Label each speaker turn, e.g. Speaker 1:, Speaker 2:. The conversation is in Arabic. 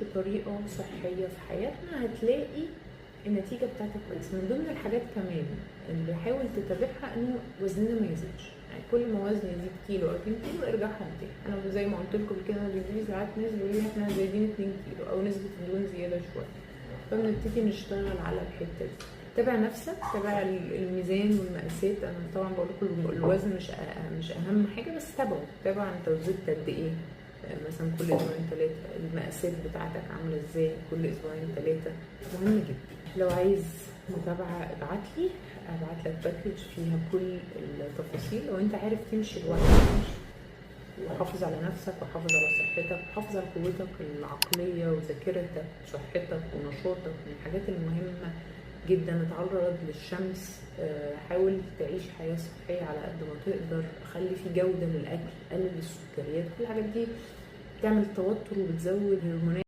Speaker 1: بطريقه صحيه في حياتنا هتلاقي النتيجه بتاعتك كويسه. من ضمن الحاجات كمان اللي حاول تتابعها انه وزننا ما يزيدش، يعني كل ما وزني يزيد كيلو او 2 كيلو ارجع تاني. انا زي ما قلت لكم كده بيجي ساعات ناس بيقولوا لي احنا زايدين 2 كيلو او نسبه الدهون زياده شويه، فبنبتدي نشتغل على الحته دي. تابع نفسك، تابع الميزان والمقاسات. انا طبعا بقول لكم الوزن مش اهم حاجه، بس تابع انت وزنت قد ايه مثلا كل اسبوعين 3، المقاسات بتاعتك عامله ازاي كل اسبوعين 3، مهم جدا. لو عايز متابعه ابعتلي، ابعتلك باكج فيها كل التفاصيل. لو انت عارف تمشي لوحدك وحافظ على نفسك وحافظ على صحتك وحافظ على قوتك العقليه وذاكرتك وصحتك ونشاطك، من الحاجات المهمه جدا. اتعرض للشمس، حاول تعيش حياه صحيه على قد ما تقدر، خلي في جوده للاكل، قلل السكريات. كل الحاجات دي بتعمل توتر وبتزود هرمونات